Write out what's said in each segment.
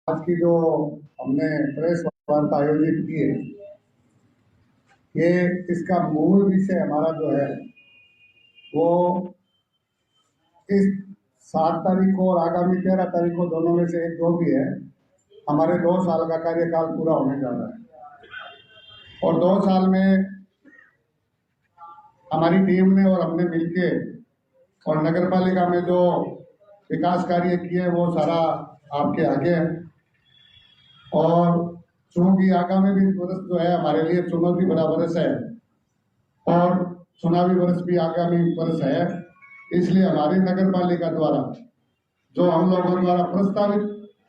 आज की जो हमने प्रेस वार्ता आयोजित की है, ये इसका मूल विषय हमारा जो है वो इस 7 तारीख को और आगामी 13 तारीख को दोनों में से एक जो भी है, हमारे 2 साल का कार्यकाल पूरा होने जा रहा है। और 2 साल में हमारी टीम ने और हमने मिलके और नगर पालिका में जो विकास कार्य किए वो सारा आपके आगे है। और चूंकि आगामी भी वर्ष जो है हमारे लिए चुनौती भरा वर्ष है और चुनावी वर्ष भी आगामी वर्ष है, इसलिए हमारी नगर पालिका द्वारा जो हम लोगों द्वारा प्रस्तावित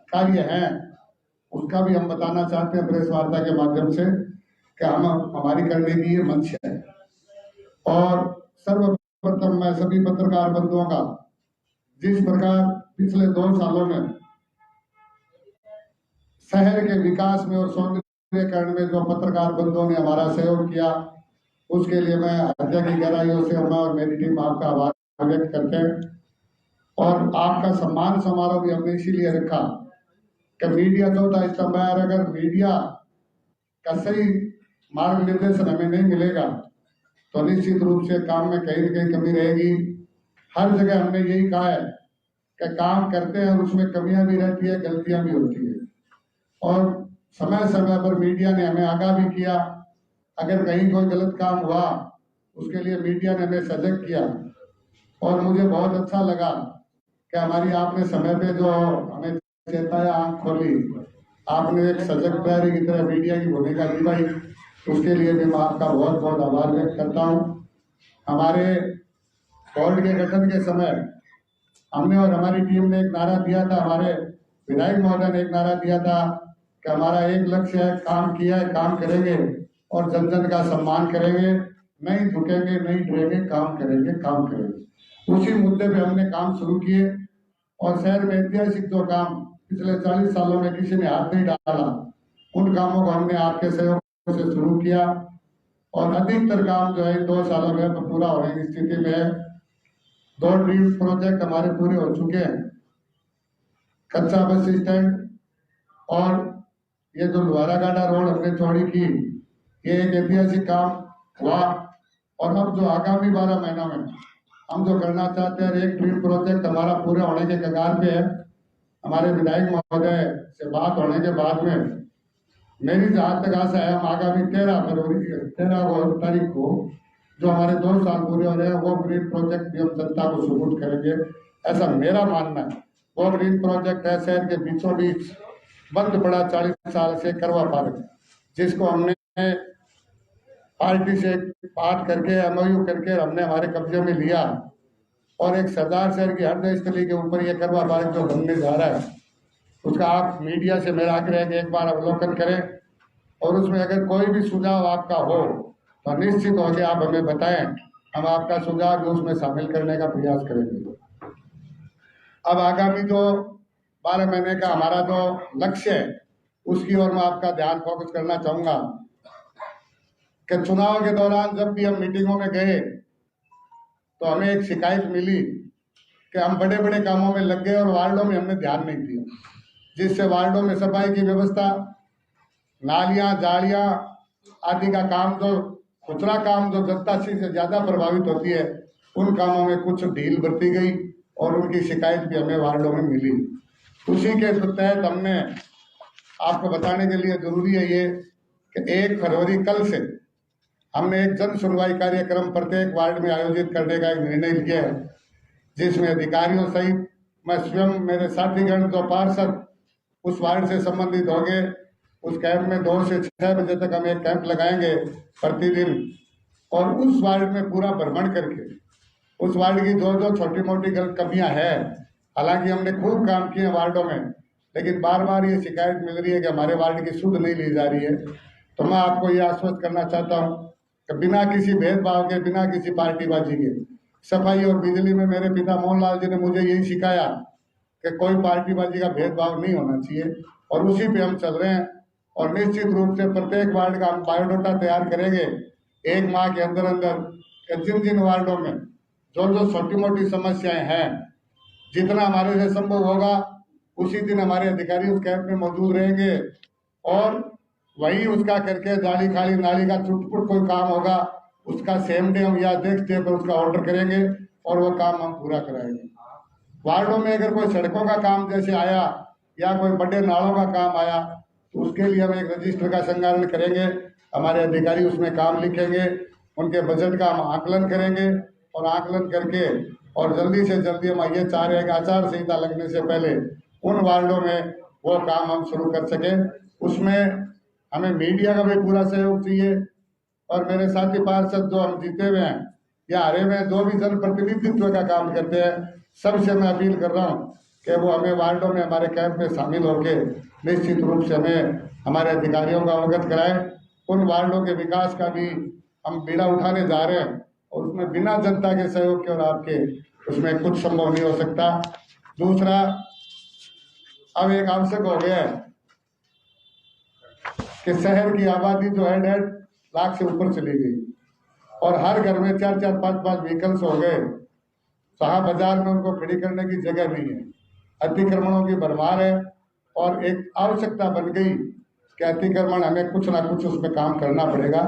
कार्य है उसका भी हम बताना चाहते हैं प्रेस वार्ता के माध्यम से कि हमारी करने की ये मंच है। और सर्वप्रथम मैं सभी पत्रकार बंधुओं का, जिस प्रकार पिछले 2 सालों में शहर के विकास में और सौंदर्यीकरण में जो पत्रकार बंधुओं ने हमारा सहयोग किया, उसके लिए मैं हृदय की गहराइयों से मैं और मेरी टीम आपका आभार व्यक्त करते हैं। और आपका सम्मान समारोह भी हमने इसीलिए रखा कि मीडिया चौथा स्तंभ है, और अगर मीडिया का सही मार्ग निर्देशन हमें नहीं मिलेगा तो निश्चित रूप से काम में कहीं न कहीं कमी रहेगी। हर जगह हमने यही कहा है कि काम करते हैं और उसमें कमियां भी रहती है, गलतियां भी होती है, और समय समय पर मीडिया ने हमें आगाह भी किया। अगर कहीं कोई गलत काम हुआ उसके लिए मीडिया ने हमें सजग किया। और मुझे बहुत अच्छा लगा कि हमारी आपने समय पे जो हमें चेताया, आंख खोली, आपने एक सजग प्रहरी की तरह मीडिया की भूमिका निभाई, उसके लिए भी मैं आपका बहुत बहुत आभार व्यक्त करता हूँ। हमारे बोर्ड के गठन के समय हमने और हमारी टीम ने एक नारा दिया था, हमारे विधायक महोदय ने एक नारा दिया था कि हमारा एक लक्ष्य है, काम किया है, काम करेंगे और जन जन का सम्मान करेंगे, नहीं झुकेंगे, नहीं डरेंगे, काम करेंगे, काम करेंगे। उसी मुद्दे पे हमने काम शुरू किए और शहर में ऐतिहासिक जो काम पिछले 40 सालों में किसी ने हाथ नहीं डाला, उन कामों को हमने आपके सहयोग से शुरू किया और अधिकतर काम जो है 2 सालों में पूरा होने की स्थिति में है। 2 ड्रीम प्रोजेक्ट हमारे पूरे हो चुके हैं, कच्चा बस स्टैंड और ये जो लोहारा गाड़ा रोड हमने चौड़ी की, ये एक ऐतिहासिक काम हुआ। और अब जो आगामी 12 महीनों में हम जो करना चाहते हैं, एक ड्रीम प्रोजेक्ट हमारा पूरा होने के कगार पे है। हमारे विधायक महोदय से बात होने के बाद में मेरी जहाँ तक आशा है, हम आगामी 13 तारीख को जो हमारे 2 साल पूरे हो रहे हैं वो ग्रीन प्रोजेक्ट भी हम जनता को सुपुर्द करेंगे, ऐसा मेरा मानना है। वो ग्रीन प्रोजेक्ट है शहर के बीचों बीच बंद पड़ा 40 साल से करवा पार्क, जिसको हमने पार्टी से बात करके एमओयू करके हमने हमारे कब्जे में लिया और एक सरदार शहर की हृदय स्थली के ऊपर ये करवा पार्क जो बनने जा रहा है, उसका आप मीडिया से मेरा आग्रह है कि एक बार अवलोकन करें और उसमें अगर कोई भी सुझाव आपका हो तो निश्चित हो के आप हमें बताएं, हम आपका सुझाव भी उसमें शामिल करने का प्रयास करेंगे। अब आगामी जो 12 महीने का हमारा जो लक्ष्य है उसकी ओर मैं आपका ध्यान फोकस करना चाहूंगा कि चुनाव के दौरान जब भी हम मीटिंगों में गए तो हमें एक शिकायत मिली कि हम बड़े बड़े कामों में लग गए और वार्डों में हमने ध्यान नहीं दिया, जिससे वार्डों में सफाई की व्यवस्था, नालियां, जालियां आदि का काम, जो खुचरा काम जो जनता से ज्यादा प्रभावित होती है, उन कामों में कुछ ढील बरती गई और उनकी शिकायत भी हमें वार्डों में मिली। उसी के तहत हमने आपको बताने के लिए जरूरी है ये कि 1 फरवरी कल से हमने एक जन सुनवाई कार्यक्रम प्रत्येक वार्ड में आयोजित करने का एक निर्णय लिया है, जिसमें अधिकारियों सहित मैं स्वयं, मेरे साथीगण जो पार्षद उस वार्ड से संबंधित होंगे, उस कैंप में 2 से 6 बजे तक हम एक कैंप लगाएंगे प्रतिदिन और उस वार्ड में पूरा भ्रमण करके उस वार्ड की जो जो छोटी मोटी कमियां हैं, हालांकि हमने खूब काम किए वार्डों में, लेकिन बार बार ये शिकायत मिल रही है कि हमारे वार्ड की सुध नहीं ली जा रही है। तो मैं आपको ये आश्वस्त करना चाहता हूँ कि बिना किसी भेदभाव के, बिना किसी पार्टीबाजी के, सफाई और बिजली में मेरे पिता मोहनलाल जी ने मुझे यही सिखाया कि कोई पार्टीबाजी का भेदभाव नहीं होना चाहिए और उसी पे हम चल रहे हैं। और निश्चित रूप से प्रत्येक वार्ड का हम बायोडाटा तैयार करेंगे 1 माह के अंदर अंदर, जिन जिन वार्डों में जो जो छोटी मोटी समस्याएं हैं, जितना हमारे से संभव होगा उसी दिन हमारे अधिकारी उस कैंप में मौजूद रहेंगे और वही उसका करके जाली खाली नाली का छुटपुट कोई काम होगा उसका सेम डे हम या नेक्स्ट डे पर उसका ऑर्डर करेंगे और वो काम हम पूरा कराएंगे। वार्डों में अगर कोई सड़कों का काम जैसे आया या कोई बड़े नालों का काम आया तो उसके लिए हम एक रजिस्टर का संचालन करेंगे। हमारे अधिकारी उसमें काम लिखेंगे, उनके बजट का हम आकलन करेंगे और आकलन करके और जल्दी से जल्दी हम ये चाह रहे हैं कि आचार संहिता लगने से पहले उन वार्डों में वो काम हम शुरू कर सकें। उसमें हमें मीडिया का भी पूरा सहयोग चाहिए और मेरे साथी पार्षद जो हम जीते हुए हैं या हारे हुए हैं, जो भी जनप्रतिनिधित्व का काम करते हैं, सबसे मैं अपील कर रहा हूँ कि वो हमें वार्डों में हमारे कैंप में शामिल होकर निश्चित रूप से हमें हमारे अधिकारियों का अवगत कराएं। उन वार्डों के विकास का भी हम बीड़ा उठाने जा रहे हैं और उसमें बिना जनता के सहयोग के और आपके उसमें कुछ संभव नहीं हो सकता। दूसरा, अब एक आवश्यक हो गया है कि शहर की आबादी जो है 1.5 लाख से ऊपर चली गई और हर घर में 4-4, 5-5 व्हीकल्स हो गए। जहाँ बाजार में उनको खड़ी करने की जगह नहीं है, अतिक्रमणों की भरमार है और एक आवश्यकता बन गई कि अतिक्रमण हमें कुछ ना कुछ उसमें काम करना पड़ेगा।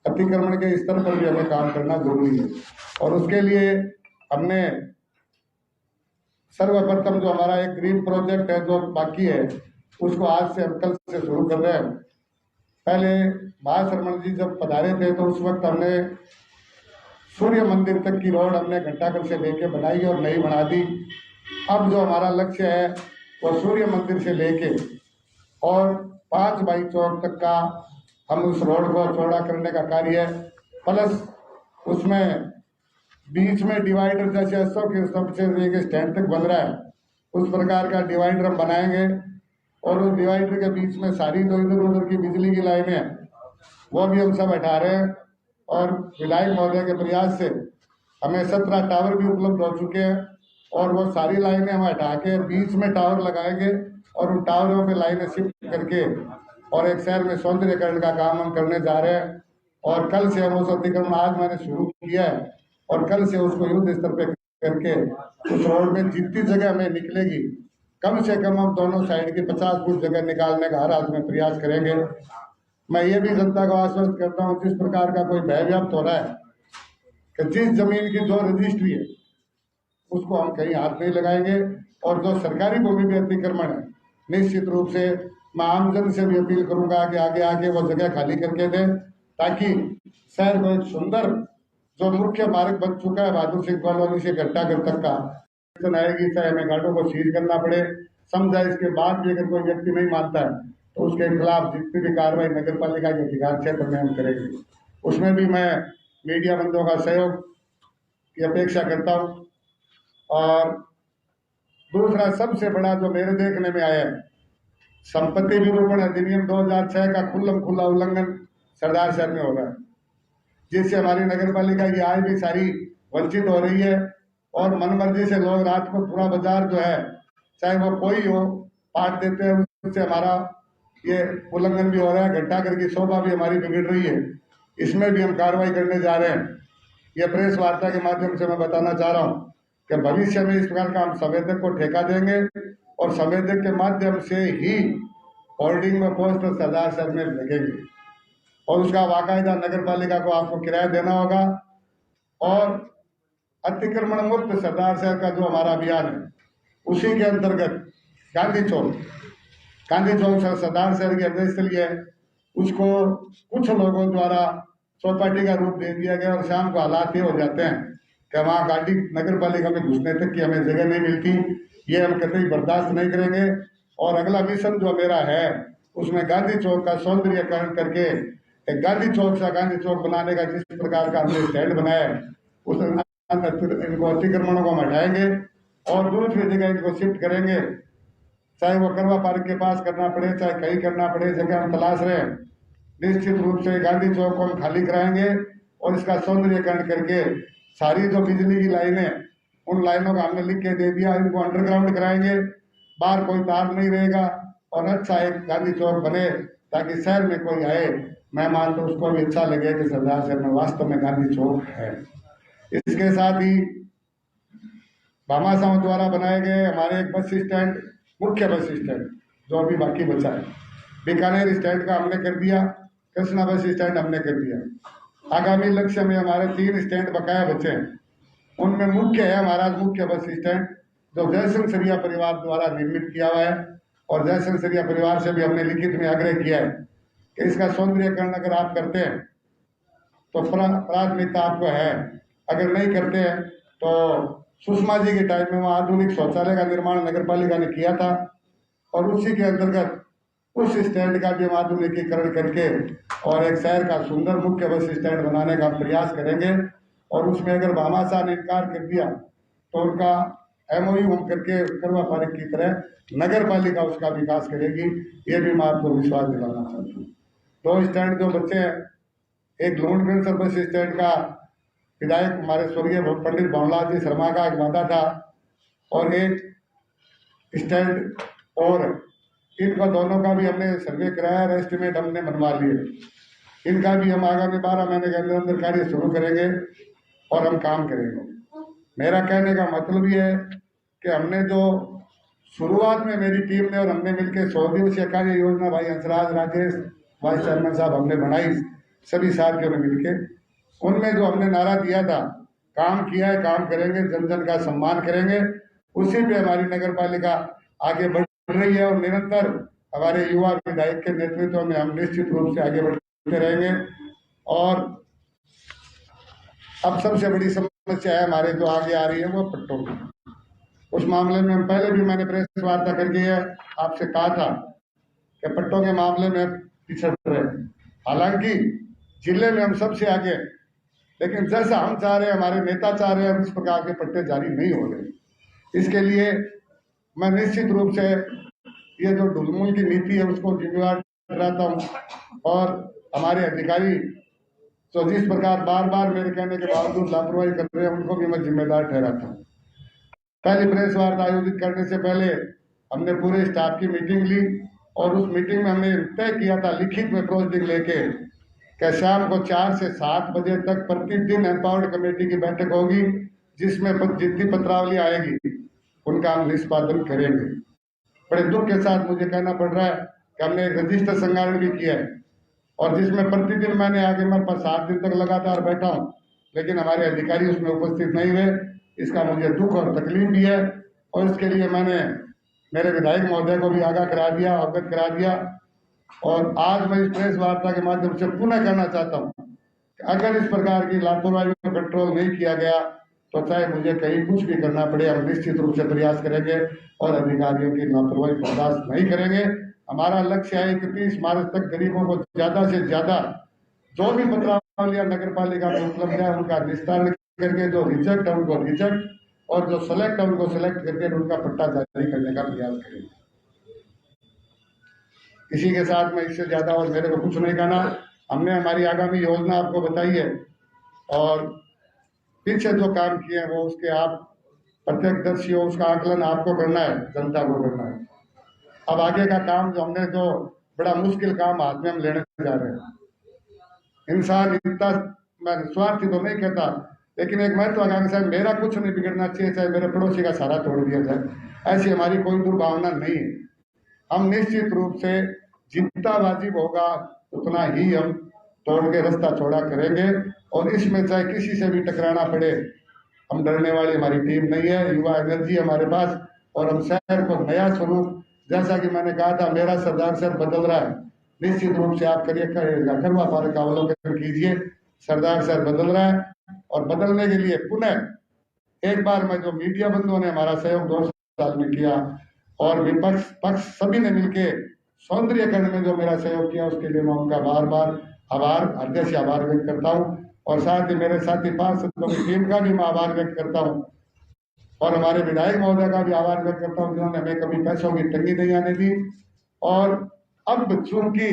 अतिक्रमण के स्तर पर भी हमें काम करना जरूरी है और उसके लिए हमने सर्वप्रथम जो हमारा एक ग्रीन प्रोजेक्ट है जो बाकी है उसको आज से हम कल से शुरू कर रहे हैं। पहले महाश्रमण जी जब पधारे थे तो उस वक्त हमने सूर्य मंदिर तक की रोड हमने घंटाघर से लेके बनाई और नई बना दी। अब जो हमारा लक्ष्य है वो सूर्य मंदिर से लेके और 5 बाई चौक तक का हम उस रोड को चौड़ा करने का कार्य है। प्लस उसमें बीच में डिवाइडर जैसे अशोक के सबसे लेके स्टैंड तक बन रहा है उस प्रकार का डिवाइडर हम बनाएंगे और उस डिवाइडर के बीच में सारी जो इधर उधर की बिजली की लाइनें हैं वो भी हम सब हटा रहे हैं और विधायक महोदय के प्रयास से हमें 17 टावर भी उपलब्ध हो चुके हैं और वो सारी लाइनें हम हटा के बीच में टावर लगाएंगे और उन टावरों पे लाइनें शिफ्ट करके और एक शहर में सौंदर्यकरण का काम हम करने जा रहे हैं। और कल से हम उस अतिक्रमण आज मैंने शुरू किया है और कल से उसको युद्ध स्तर पे करके उस रोड में जितनी जगह हमें निकलेगी कम से कम हम दोनों साइड की 50 फुट जगह निकालने का हर आदमी प्रयास करेंगे। मैं ये भी जनता को आश्वस्त करता हूँ जिस प्रकार का कोई भय व्याप्त हो रहा है कि जिस जमीन की जो रजिस्ट्री है उसको हम कहीं हाथ नहीं लगाएंगे और जो सरकारी भूमि में अतिक्रमण है निश्चित रूप से मैं आमजन से भी अपील करूंगा कि आगे आके वो जगह खाली करके दें ताकि शहर को एक सुंदर जो मुख्य मार्ग बन चुका है बहादुर सिंह कॉलोनी से घंटाघर तक का आएगी चाहे हमें गाड़ियों को सीज करना पड़े समझा। इसके बाद भी अगर कोई व्यक्ति नहीं मानता है तो उसके खिलाफ जितनी भी कार्रवाई नगर पालिका के अधिकार क्षेत्र में हम करेंगे। उसमें भी मैं मीडिया बंधुओं का सहयोग की अपेक्षा करता हूँ। और दूसरा सबसे बड़ा जो मेरे देखने में आया है संपत्ति विरूपण अधिनियम 2006 का खुल्लम खुल्ला उल्लंघन सरदार शहर में हो रहा है जिससे हमारी नगर पालिका की आय भी सारी वंचित हो रही है और मनमर्जी से लोग रात को पूरा बाजार जो है चाहे वो कोई हो पाट देते हैं उससे हमारा ये उल्लंघन भी हो रहा है। घंटाघर की शोभा भी हमारी बिगड़ रही है, इसमें भी हम कार्रवाई करने जा रहे हैं। ये प्रेस वार्ता के माध्यम से मैं बताना चाह रहा हूँ कि भविष्य में इस प्रकार का हम संवेदक को ठेका देंगे और संवेदक के माध्यम से ही होर्डिंग में पोस्टर सरदार शहर में लगेंगे और उसका बाकायदा नगर पालिका को आपको किराया देना होगा। और अतिक्रमण मुक्त सरदार शहर का जो हमारा अभियान है उसी के अंतर्गत गांधी चौक सरदार शहर की अध्यक्षस्थली है उसको कुछ लोगों द्वारा चौपाटी का रूप दे दिया गया और शाम को हालात ये हो जाते हैं कि वहाँ गाड़ी नगर पालिका में घुसने तक की हमें जगह नहीं मिलती। ये हम कतई बर्दाश्त नहीं करेंगे और अगला मिशन जो मेरा है उसमें गांधी चौक का सौंदर्यकरण करके एक गांधी चौक से गांधी चौक बनाने का जिस प्रकार का हमने स्टैंड बनाया है उस इनको अतिक्रमणों को हम हटाएंगे और दूसरी जगह इनको शिफ्ट करेंगे, चाहे वो करवा पार्क के पास करना पड़े चाहे कहीं करना पड़े, जगह हम तलाश रहे हैं। निश्चित रूप से गांधी चौक को हम खाली कराएंगे और इसका सौंदर्यकरण करके सारी जो बिजली की लाइनें उन लाइनों का हमने लिख के दे दिया, इनको अंडरग्राउंड कराएंगे, बाहर कोई तार नहीं रहेगा और अच्छा एक गांधी चौक बने ताकि शहर में कोई आए मेहमान तो उसको भी अच्छा लगे कि सरदार शहर में वास्तव में गांधी चौक है। इसके साथ ही भामाशाहों द्वारा बनाए गए हमारे एक बस स्टैंड मुख्य बस स्टैंड जो अभी बाकी बचा है, बीकानेर स्टैंड का हमने कर दिया, कृष्णा बस स्टैंड हमने कर दिया। आगामी लक्ष्य में हमारे 3 स्टैंड बकाया बचे हैं, उनमें मुख्य है हमारा मुख्य बस स्टैंड जो जयसिंह सरिया परिवार द्वारा निर्मित किया हुआ है। और जयसिंह सरिया परिवार से भी हमने लिखित में आग्रह किया है कि इसका सौंदर्यीकरण अगर आप करते हैं तो प्राथमिकता आपको है, अगर नहीं करते हैं तो सुषमा जी के टाइम में वहाँ आधुनिक शौचालय का निर्माण नगर पालिका ने किया था और उसी के अंतर्गत उस स्टैंड का भी हम आधुनिकीकरण करके और एक शहर का सुंदर मुख्य बस स्टैंड बनाने का प्रयास करेंगे। और उसमें अगर भामाशाह ने इनकार कर दिया तो उनका MOU हम करके करवा पारिक की तरह नगर पालिका उसका विकास करेगी, ये भी मैं आपको विश्वास दिलाना चाहता हूँ। 2 स्टैंड जो बच्चे हैं, एक लूणगंज बस स्टैंड का विधायक हमारे स्वर्गीय पंडित भवनलाल जी शर्मा का एक वादा था और एक स्टैंड और इनका दोनों का भी हमने सर्वे कराया और एस्टिमेट हमने बनवा लिए। इनका भी हम आगामी 12 महीने के अंदर अंदर कार्य शुरू करेंगे और हम काम करेंगे। मेरा कहने का मतलब ये है कि हमने जो शुरुआत में मेरी टीम ने और हमने मिलकर 100 दिवसीय कार्य योजना भाई हंसराज राजेश वाइस चेयरमैन साहब हमने बनाई सभी साथियों ने मिलकर, उनमें जो हमने नारा दिया था काम किया है, काम करेंगे, जन जन का सम्मान करेंगे, उसी पे हमारी नगर पालिका आगे बढ़ रही है और निरंतर हमारे युवा विधायक के नेतृत्व में हम निश्चित रूप से आगे बढ़ते रहेंगे। और अब सबसे बड़ी समस्या है हमारे जो आगे आ रही है वो पट्टों की। उस मामले में हम पहले भी मैंने प्रेस वार्ता करके है आपसे कहा था कि पट्टों के मामले में पिछड़ रहे, हालांकि जिले में हम सबसे आगे, लेकिन जैसा हम चाह रहे हैं, हमारे नेता चाह रहे हैं, इस प्रकार के पट्टे जारी नहीं हो रहे। इसके लिए मैं निश्चित रूप से ये जो ढुलमुल की नीति है उसको जिम्मेवार ठहराता हूँ और हमारे अधिकारी तो जिस प्रकार बार बार मेरे कहने के बावजूद लापरवाही कर रहे हैं उनको भी मैं जिम्मेदार ठहराता हूँ। पहली प्रेस वार्ता आयोजित करने से पहले हमने पूरे स्टाफ की मीटिंग ली और उस मीटिंग में हमने तय किया था लिखित में प्रोसीडिंग लेके कि शाम को 4 से 7 बजे तक प्रतिदिन एम्पावर्ड कमेटी की बैठक होगी, जिसमें जितनी पत्रावली आएगी उनका हम निष्पादन करेंगे। बड़े दुख के साथ मुझे कहना पड़ रहा है कि हमने एक रजिस्टर संगारण भी किया है और जिसमें प्रतिदिन मैंने आगे मैं 7 दिन तक लगातार बैठा हूँ, लेकिन हमारे अधिकारी उसमें उपस्थित नहीं हुए। इसका मुझे दुख और तकलीफ भी है और इसके लिए मैंने मेरे विधायक महोदय को भी आगाह करा दिया, अवगत करा दिया। और आज मैं इस प्रेस वार्ता के माध्यम से पुनः कहना चाहता हूँ कि अगर इस प्रकार की लापरवाही को कंट्रोल नहीं किया गया तो चाहे मुझे कहीं कुछ भी करना पड़े, हम निश्चित रूप से प्रयास करेंगे और अधिकारियों की लापरवाही बर्दाश्त नहीं करेंगे। हमारा लक्ष्य है 31 मार्च तक गरीबों को ज्यादा से ज्यादा जो भी पत्रावलियां नगर पालिका में उपलब्ध है उनका निस्तारण करके, जो रिजेक्ट है उनको रिजेक्ट और जो सेलेक्ट है उनको सेलेक्ट करके उनका पट्टा जारी करने का प्रयास करेंगे। इसी के साथ मैं इससे ज्यादा और मेरे को कुछ नहीं कहना। हमने हमारी आगामी योजना आपको बताई है और पीछे जो काम किए हैं वो उसके आप प्रत्यक्षदर्शी हो, उसका आकलन आपको करना है, जनता को करना है। अब आगे का काम जो हमने जो बड़ा मुश्किल काम हाथ में हम लेने जा रहे हैं, इंसान इतना, मैं स्वार्थी तो नहीं कहता, लेकिन एक महत्वाकांक्षा है मेरा कुछ नहीं बिगड़ना चाहिए, चाहे मेरे पड़ोसी का सारा तोड़ दिया जाए, ऐसी हमारी कोई दुर्भावना नहीं है। हम निश्चित रूप से जितना वाजिब होगा उतना ही हम तोड़ के रास्ता चौड़ा करेंगे और इसमें चाहे किसी से भी टकराना पड़े, हम डरने वाली हमारी टीम नहीं है, युवा एनर्जी हमारे पास और हम शहर को नया स्वरूप, जैसा कि मैंने कहा था मेरा सरदार सर बदल रहा है, निश्चित रूप से आप करिए करवा पार का अवलोकन कीजिए, सरदार सर बदल रहा है और बदलने के लिए पुनः एक बार मैं जो मीडिया बंधुओं ने हमारा सहयोग 2 साल में किया और विपक्ष पक्ष सभी ने मिलकर सौंदर्यकरण में जो मेरा सहयोग किया उसके लिए मैं उनका बार बार हृदय से आभार व्यक्त करता हूँ और साथ ही मेरे साथी 5 सदस्यों की टीम का भी मैं आभार व्यक्त करता हूँ और हमारे विधायक महोदय का भी आभार व्यक्त करता हूँ जिन्होंने हमें कभी पैसों की तंगी नहीं आने दी। और अब चूंकि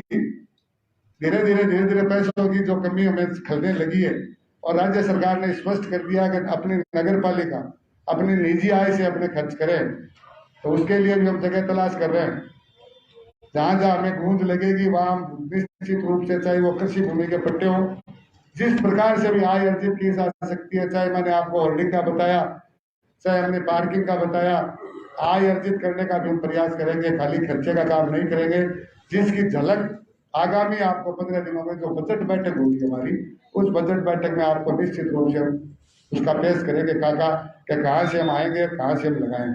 धीरे धीरे पैसों की जो कमी हमें खलने लगी है और राज्य सरकार ने स्पष्ट कर दिया कि अपनी नगर पालिका अपनी निजी आय से अपने खर्च करे, तो उसके लिए भी हम जगह तलाश कर रहे हैं। जहां जहां हमें गूंज लगेगी वहां निश्चित रूप से, चाहे वो कृषि भूमि के पट्टे हो, जिस प्रकार से भी आय अर्जित की जा सकती है, चाहे मैंने आपको होल्डिंग का बताया, चाहे हमने पार्किंग का बताया, आय अर्जित करने का भी हम प्रयास करेंगे, खाली खर्चे का काम नहीं करेंगे, जिसकी झलक आगामी आपको 15 दिनों में जो बजट बैठक होगी हमारी, उस बजट बैठक में आपको निश्चित रूप से उसका पेश करेंगे काका कि कहाँ से हम आएंगे, कहाँ से हम लगाएंगे।